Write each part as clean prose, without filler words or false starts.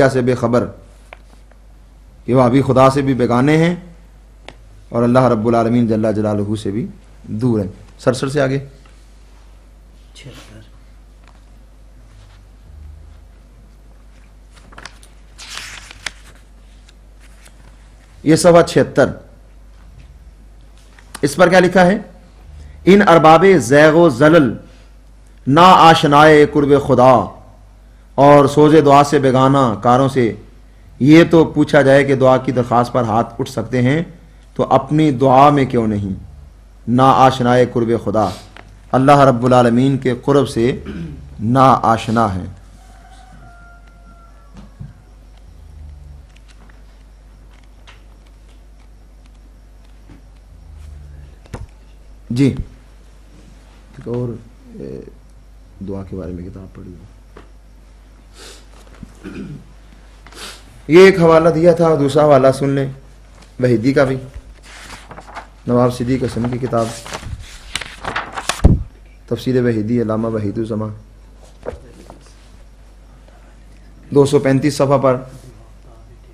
سے بے خبر کہ وہ ابھی خدا سے بھی بیگانے ہیں اور اللہ رب العالمین جل جلالہ سے بھی دور ہیں. سرسر سے آگے یہ صفحہ 76. اس پر کیا لکھا ہے؟ ان ارباب زیغ و زلل نا آشنائے قرب خدا اور سوز دعا سے بیگانہ کاروں سے یہ تو پوچھا جائے کہ دعا کی درخواست پر ہاتھ اٹھ سکتے ہیں تو اپنی دعا میں کیوں نہیں؟ نا آشنائے قرب خدا، اللہ رب العالمین کے قرب سے نا آشنا ہے. جی ایک اور دعا کے بارے میں کتاب پڑھی. یہ ایک حوالہ دیا تھا، دوسرا حوالہ سن لیں وحیدی کا بھی، نواب صدیق حسن کی کتاب تفسیر وحیدی، علامہ وحید الزمان، 235 صفحہ پر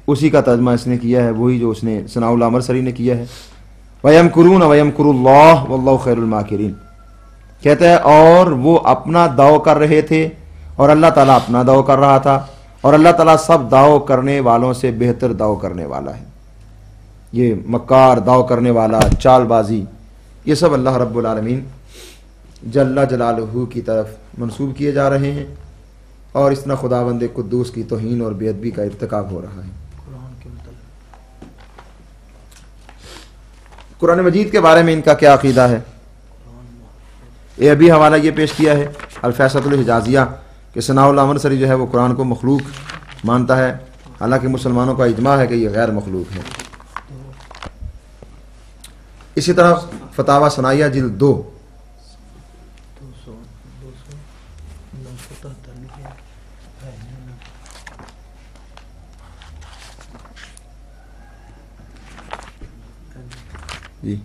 اسی کا ترجمہ اس نے کیا ہے، وہی جو اس نے ثناء اللہ امرسری نے کیا ہے. وَيَمْكُرُونَ وَيَمْكُرُ اللَّهُ وَاللَّهُ خَيْرُ الْمَاكِرِينَ. کہتا ہے اور وہ اپنا دعو کر رہے تھے اور اللہ تعالیٰ اپنا دعو کر رہا تھا اور اللہ تعالیٰ سب دعو کرنے والوں سے بہتر دعو کرنے والا ہے. یہ مکار، دعو کرنے والا، چال بازی، یہ سب اللہ رب العالمین جل جلالہ کی طرف منسوب کیے جا رہے ہیں اور اس طرح خداوند قدوس کی توہین اور بے ادبی کا ارتکاب ہو رہا ہے. قرآن مجید کے بارے میں ان کا کیا عقیدہ ہے؟ یہ ابھی حوالہ یہ پیش کیا ہے الفیصلۃ الحجازیہ کہ ثناء اللہ امرسری جو ہے وہ قرآن کو مخلوق مانتا ہے، حالانکہ مسلمانوں کا اجماع ہے کہ یہ غیر مخلوق ہے. اسی طرح فتاوی ثنائیہ جلد 2 جی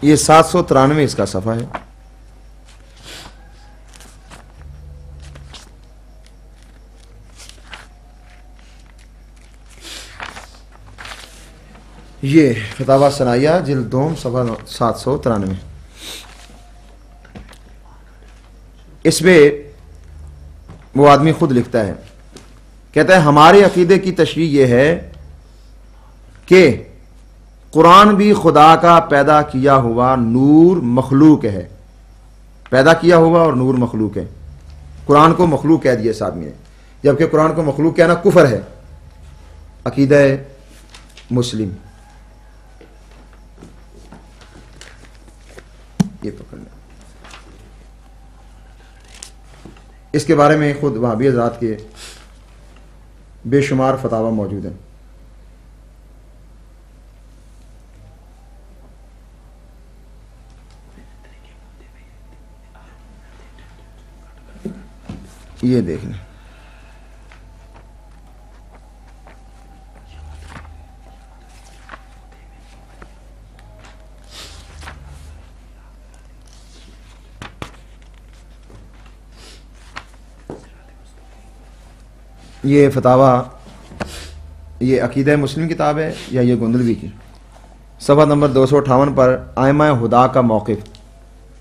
یہ 793 اس کا صفحہ ہے. یہ فتاوی ثنائیہ جلد 2 صفحہ 793. اس میں وہ آدمی خود لکھتا ہے، کہتا ہے ہمارے عقیدے کی تشریح یہ ہے کہ قرآن بھی خدا کا پیدا کیا ہوا نور مخلوق ہے، پیدا کیا ہوا اور نور مخلوق ہے. قرآن کو مخلوق کہہ دیا اس آدمی نے، جبکہ قرآن کو مخلوق کہنا کفر ہے. عقیدہ مسلم یہ پکڑنا. اس کے بارے میں خود وہابی حضرات کے بے شمار فتاوی موجود ہیں. یہ دیکھ لیں. یہ فتاوی، یہ عقیدہ مسلم کتاب ہے یا یہ گندلوی کی، صفحہ نمبر 258 پر ائمہ ہدا کا موقف.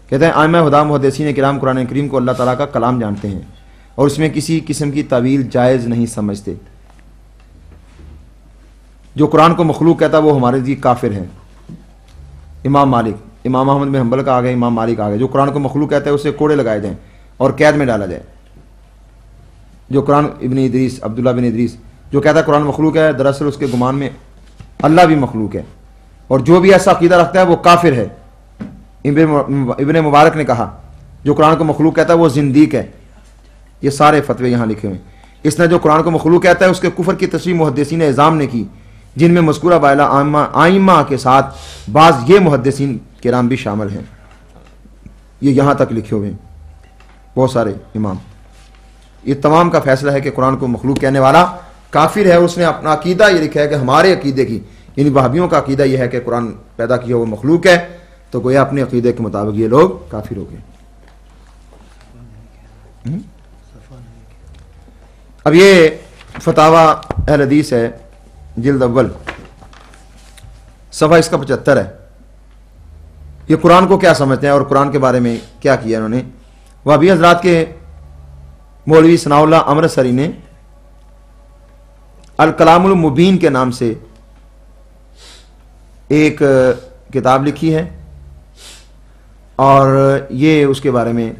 کہتے ہیں ائمہ ہدا محدثین کرام قرآن کریم کو اللہ تعالیٰ کا کلام جانتے ہیں اور اس میں کسی قسم کی تعویل جائز نہیں سمجھتے. جو قرآن کو مخلوق کہتا ہے وہ ہمارے لیے کافر ہے. امام مالک، امام احمد بن حنبل کا آگے، امام مالک آگے، جو قرآن کو مخلوق کہتا ہے اسے کوڑے لگائے جائیں اور قید میں ڈالا جائے. جو قرآن ابن ادریس، عبداللہ بن ادریس جو کہتا ہے قرآن مخلوق ہے، دراصل اس کے گمان میں اللہ بھی مخلوق ہے، اور جو بھی ایسا عقیدہ رکھتا ہے وہ کافر ہے. ابن مبارک نے کہا جو قرآن کو مخلوق کہتا ہے وہ زندیق ہے. یہ سارے فتوے یہاں لکھے ہوئے ہیں۔ اس نے جو قرآن کو مخلوق کہتا ہے اس کے کفر کی تصریح محدثین اعظام نے کی، جن میں مذکورہ بائلہ آئمہ کے ساتھ بعض یہ محدثین کرام بھی شامل ہیں۔ یہ یہاں تک لکھے ہوئے ہیں بہت سارے امام۔ یہ تمام کا فیصلہ ہے کہ قرآن کو مخلوق کہنے والا کافر ہے۔ اس نے اپنا عقیدہ یہ لکھا ہے کہ ہمارے عقیدے کی، یعنی وہابیوں کا عقیدہ یہ ہے کہ قرآن پیدا کیا وہ مخلوق ہے، تو گویا اپنے عقیدے کے مطابق یہ لوگ کافر ہو گئے۔ اب یہ فتاوی اہل حدیث ہے، جلد اول، صفحہ اس کا 75 ہے۔ یہ قرآن کو کیا سمجھتے ہیں اور قرآن کے بارے میں کیا کیا انہوں نے۔ وہابی حضرات کے مولوی ثناء اللہ امرتسری نے الکلام المبین کے نام سے ایک کتاب لکھی ہے، اور یہ اس کے بارے میں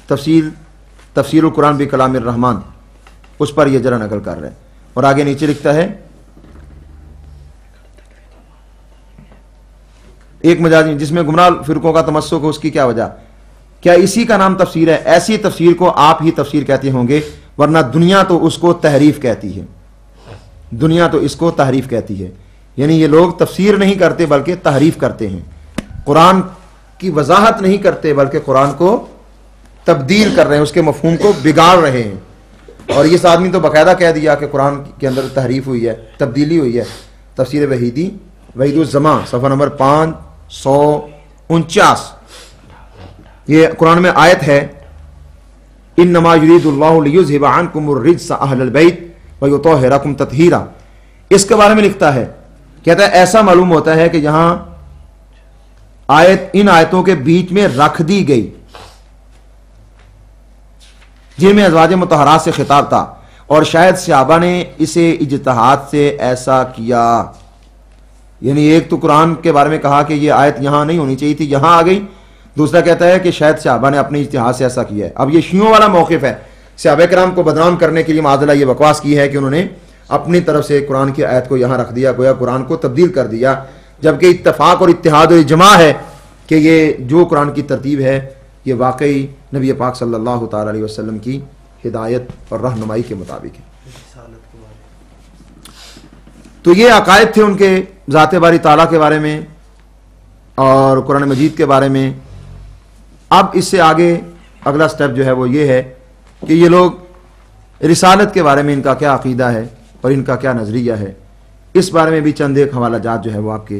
تفسیر القرآن بکلام الرحمن، اس پر یہ ذرا نقل کر رہے ہیں، اور آگے نیچے لکھتا ہے ایک مجاز جس میں گمراہ فرقوں کا تمسک ہو، اس کی کیا وجہ؟ کیا اسی کا نام تفسیر ہے؟ ایسی تفسیر کو آپ ہی تفسیر کہتے ہوں گے، ورنہ دنیا تو اس کو تحریف کہتی ہے، دنیا تو اس کو تحریف کہتی ہے۔ یعنی یہ لوگ تفسیر نہیں کرتے بلکہ تحریف کرتے ہیں، قرآن کی وضاحت نہیں کرتے بلکہ قرآن کو تبدیل کر رہے ہیں، اس کے مفہوم کو بگاڑ رہے ہیں۔ اور اس آدمی تو باقاعدہ کہہ دیا کہ قرآن کے اندر تحریف ہوئی ہے، تبدیلی ہوئی ہے۔ تفسیر وحیدی وحید الزمان صفحہ نمبر 549، یہ قرآن میں آیت ہے، انما یرید اللہ لیذھب عنکم الرجس اہل البیت ویطہرکم تطہیرا۔ اس کے بارے میں لکھتا ہے، کہتا ہے ایسا معلوم ہوتا ہے کہ یہاں آیت ان آیتوں کے بیچ میں رکھ دی گئی جن میں ازواج مطہرات سے خطاب تھا، اور شاید صحابہ نے اسے اجتہاد سے ایسا کیا۔ یعنی ایک تو قرآن کے بارے میں کہا کہ یہ آیت یہاں نہیں ہونی چاہیے تھی، یہاں آ گئی، دوسرا کہتا ہے کہ شاید صحابہ نے اپنے اجتہاد سے ایسا کیا ہے۔ اب یہ شیعوں والا موقف ہے، صحابہ کرام کو بدنام کرنے کے لیے معاذ اللہ یہ بکواس کی ہے کہ انہوں نے اپنی طرف سے قرآن کی آیت کو یہاں رکھ دیا، گویا قرآن کو تبدیل کر دیا، جبکہ اتفاق اور اتحاد اور اجماع ہے کہ یہ جو قرآن کی ترتیب ہے یہ واقعی نبی پاک صلی اللہ تعالی علیہ وسلم کی ہدایت اور رہنمائی کے مطابق ہے۔ تو یہ عقائد تھے ان کے ذات باری تعالیٰ کے بارے میں اور قرآن مجید کے بارے میں۔ اب اس سے آگے اگلا سٹیپ جو ہے وہ یہ ہے کہ یہ لوگ رسالت کے بارے میں ان کا کیا عقیدہ ہے اور ان کا کیا نظریہ ہے، اس بارے میں بھی چند ایک حوالہ جات جو ہے وہ آپ کے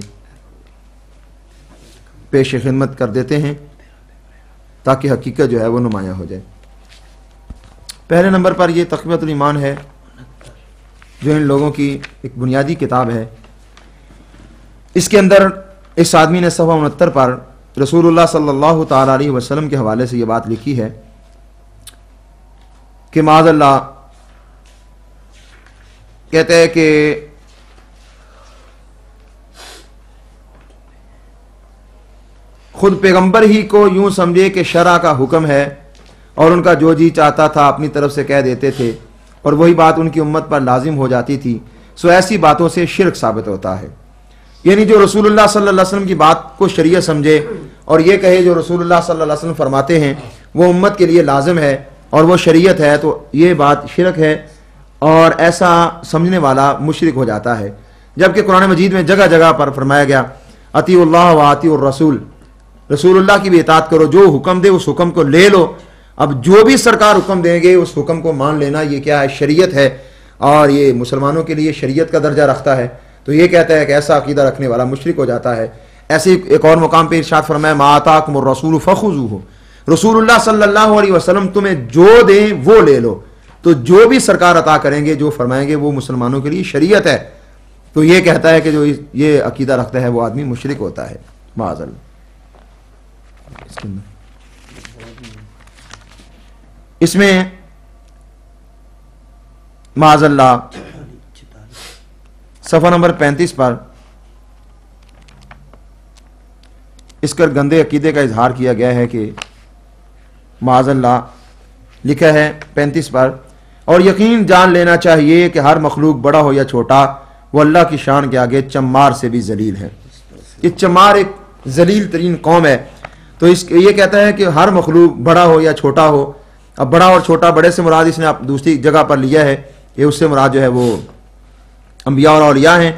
پیش خدمت کر دیتے ہیں تاکہ حقیقت جو ہے وہ نمایاں ہو جائے۔ پہلے نمبر پر یہ تقویۃ الایمان ہے، جو ان لوگوں کی ایک بنیادی کتاب ہے۔ اس کے اندر اس آدمی نے صفحہ 69 پر رسول اللہ صلی اللہ تعالی علیہ وسلم کے حوالے سے یہ بات لکھی ہے کہ معاذ اللہ کہتے ہیں کہ خود پیغمبر ہی کو یوں سمجھے کہ شرع کا حکم ہے، اور ان کا جو جی چاہتا تھا اپنی طرف سے کہہ دیتے تھے، اور وہی بات ان کی امت پر لازم ہو جاتی تھی، سو ایسی باتوں سے شرک ثابت ہوتا ہے۔ یعنی جو رسول اللہ صلی اللہ علیہ وسلم کی بات کو شریعت سمجھے اور یہ کہے جو رسول اللہ صلی اللہ علیہ وسلم فرماتے ہیں وہ امت کے لیے لازم ہے اور وہ شریعت ہے، تو یہ بات شرک ہے، اور ایسا سمجھنے والا مشرک ہو جاتا ہے۔ جبکہ قرآن مجید میں جگہ جگہ پر فرمایا گیا اطیعوا اللہ و اطیعوا الرسول، رسول اللہ کی بھی اطاعت کرو، جو حکم دے اس حکم کو لے لو۔ اب جو بھی سرکار حکم دیں گے اس حکم کو مان لینا، یہ کیا ہے؟ شریعت ہے، اور یہ مسلمانوں کے لیے شریعت کا درجہ رکھتا ہے۔ تو یہ کہتا ہے کہ ایسا عقیدہ رکھنے والا مشرک ہو جاتا ہے۔ ایسے ایک اور مقام پہ ارشاد فرمایا ما آتاکم الرسول فخذوہ، رسول اللہ صلی اللہ علیہ وسلم تمہیں جو دیں وہ لے لو۔ تو جو بھی سرکار عطا کریں گے، جو فرمائیں گے، وہ مسلمانوں کے لیے شریعت ہے۔ تو یہ کہتا ہے کہ جو یہ عقیدہ رکھتا ہے وہ آدمی مشرک ہوتا ہے، معاذ اللہ۔ اس میں معاذ اللہ صفحہ نمبر 35 پر اس کا گندے عقیدے کا اظہار کیا گیا ہے کہ معاذ اللہ لکھا ہے 35 پر، اور یقین جان لینا چاہیے کہ ہر مخلوق بڑا ہو یا چھوٹا وہ اللہ کی شان کے آگے چمار سے بھی ذلیل ہے۔ یہ چمار ایک ذلیل ترین قوم ہے، تو یہ کہتا ہے کہ ہر مخلوق بڑا ہو یا چھوٹا ہو. اب بڑا اور چھوٹا، بڑے سے مراد اس نے دوسری جگہ پر لیا ہے، یہ اس سے مراد جو ہے وہ انبیاء اور اولیاء ہیں،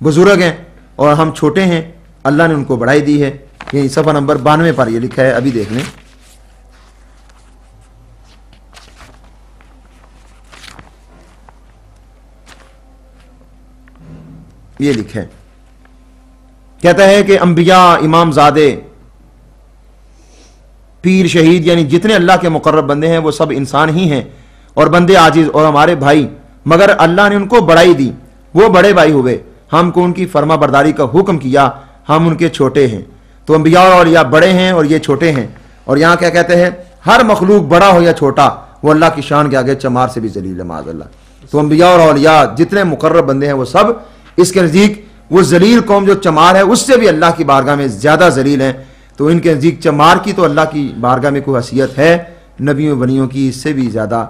بزرگ ہیں، اور ہم چھوٹے ہیں، اللہ نے ان کو بڑائی دی ہے. یہ صفحہ نمبر 92 پر یہ لکھا ہے، ابھی دیکھ لیں. یہ لکھا ہے، کہتا ہے کہ انبیاء، امام زادے، پیر، شہید، یعنی جتنے اللہ کے مقرب بندے ہیں وہ سب انسان ہی ہیں اور بندے عاجز اور ہمارے بھائی، مگر اللہ نے ان کو بڑائی دی، وہ بڑے بھائی ہوئے، ہم کو ان کی فرما برداری کا حکم کیا، ہم ان کے چھوٹے ہیں. تو انبیاء اور اولیاء بڑے ہیں اور یہ چھوٹے ہیں. اور یہاں کیا کہتے ہیں؟ ہر مخلوق بڑا ہو یا چھوٹا وہ اللہ کی شان کے آگے چمار سے بھی ذلیل ہے، معاذ اللہ. تو انبیاء اور اولیاء جتنے مقرب بندے ہیں وہ سب اس کے نزدیک وہ ذلیل قوم جو چمار ہے اس سے بھی اللہ کی بارگاہ میں زیادہ ذلیل ہیں. تو ان کے نزدیک چمار کی تو اللہ کی بارگاہ میں کوئی حیثیت ہے، نبیوں بنیوں کی اس سے بھی زیادہ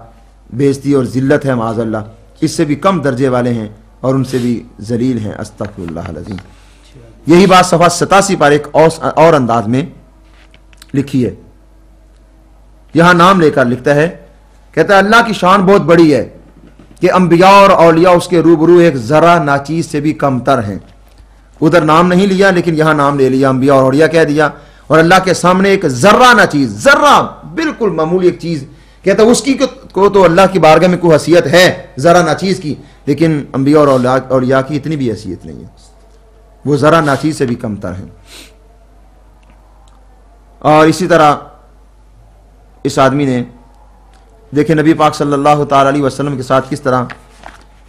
بےزتی اور ذلت ہے، معاذ اللہ. اس سے بھی کم درجے والے ہیں اور ان سے بھی ذلیل ہیں، استغفر اللہ العظیم. یہی بات صفحہ 87 پر ایک اور انداز میں لکھی ہے. یہاں نام لے کر لکھتا ہے، کہتا ہے اللہ کی شان بہت بڑی ہے کہ انبیاء اور اولیاء اس کے روبرو ایک ذرہ ناچیز سے بھی کم تر ہیں. ادھر نام نہیں لیا لیکن یہاں نام لے لیا، انبیاء اور اولیاء کہہ دیا. اور اللہ کے سامنے ایک ذرہ ناچیز، ذرہ بالکل معمولی ایک چیز، کہتا ہے اس کی کو تو اللہ کی بارگاہ میں کوئی حیثیت ہے ذرہ ناچیز کی، لیکن انبیاء اور اولیاء کی اتنی بھی حیثیت نہیں ہے، وہ ذرہ ناچیز سے بھی کم تر ہیں. اور اسی طرح اس آدمی نے دیکھیں نبی پاک صلی اللہ تعالی علیہ وسلم کے ساتھ کس طرح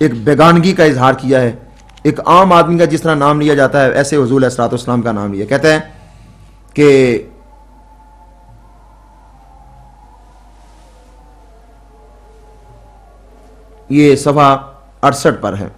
ایک بیگانگی کا اظہار کیا ہے. ایک عام آدمی کا جس طرح نام لیا جاتا ہے ایسے حضور علیہ الصلوۃ والسلام کا نام لیا. کہتے ہیں کہ یہ صفحہ 68 پر ہے.